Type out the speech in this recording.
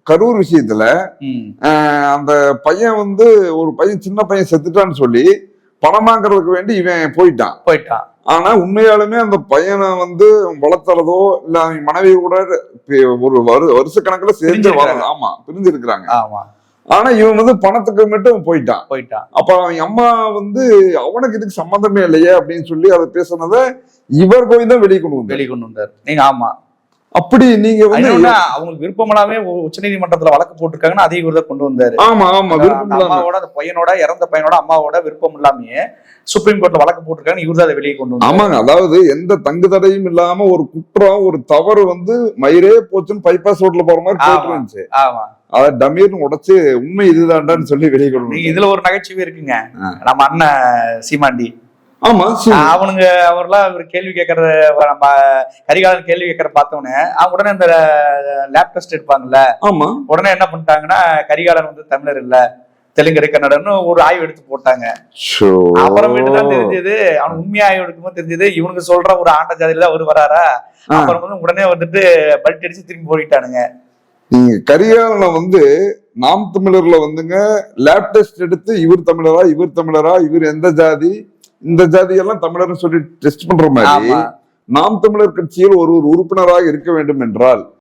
கரூர் விஷயத்துல அந்த பையன் வந்து ஒரு பையன் சின்ன பையன் செத்துட்டான்னு சொல்லி பணம் வாங்குறதுக்கு வேண்டி இவன் போயிட்டான். ஆனா உண்மையாலுமே அந்த பையனை வந்து வளர்த்துறதோ இல்ல அவன் மனைவி கூட ஒரு வருஷ கணக்குல சேர்ந்து ஆமா பிரிஞ்சிருக்கிறாங்க. ஆனா இவன் வந்து பணத்துக்கு மட்டும் போயிட்டான். அப்ப அவன் அம்மா வந்து அவனுக்கு இதுக்கு சம்பந்தமே இல்லையே அப்படின்னு சொல்லி அதை பேசுனத இவர் போய் தான் வெளியே கொண்டு வந்தார். நீங்க ஆமா அப்படி நீங்க வந்து அவங்களுக்கு விருப்பமில்லாம உச்ச நீதிமன்றத்துல வழக்கு போட்டிருக்காங்கன்னு அதே இவர் தான் கொண்டு வந்தாரு. ஆமா அம்மாவோட அந்த பையனோட இறந்த பையனோட அம்மாவோட விருப்பம் இல்லாமயே சுப்ரீம் கோர்ட்ல வழக்கு போட்டிருக்காங்க, இவர் தான் அதை வெளியே கொண்டு வந்தாரு. ஆமாங்க, அதாவது எந்த தங்கு தடையும் இல்லாம ஒரு குற்றம் ஒரு தவறு வந்து மயிரே போச்சுன்னு பைபாஸ் ரோட்ல போற மாதிரி போயிட்டு இருந்துச்சு. அத டமீர்னு உடைச்சு உண்மை இதுதான்டான்னு சொல்லி வெளியே கொண்டு. இதுல ஒரு நகைச்சுவை இருக்குங்க. நம்ம அண்ணன் சீமாண்டி ஆமா அவனுங்க அவர்லாம் ஒரு கேள்வி கேட்கறத நம்ம கரிகாலன் கேள்வி கேட்கற பார்த்தோன்னே அவங்க உடனே இந்த லேப் டெஸ்ட் எடுப்பாங்கல்ல, ஆமா உடனே என்ன பண்ணிட்டாங்கன்னா கரிகாலன் வந்து தமிழர் இல்ல தெலுங்கு கன்னடன்னு ஒரு ஆய்வு எடுத்து போட்டாங்க. அப்புறமேட்டு தான் தெரிஞ்சது, அவனுக்கு உண்மையா ஆய்வு எடுக்கும்போது தெரிஞ்சது இவனுக்கு சொல்ற ஒரு ஆண்ட ஜாதியில தான் அவரு வராரா. அப்புறம் வந்து உடனே வந்துட்டு பல்ட் அடிச்சு திரும்பி போயிட்டானுங்க. நீங்க கரிகாலனை வந்து நாம் தமிழர்ல வந்துங்க லேப் டெஸ்ட் எடுத்து இவர் தமிழரா இவர் எந்த ஜாதி இந்த ஜாதியெல்லாம் தமிழர்னு சொல்லி டெஸ்ட் பண்ற மாதிரி நாம் தமிழர் கட்சியில் ஒரு உறுப்பினராக இருக்க வேண்டும் என்றால்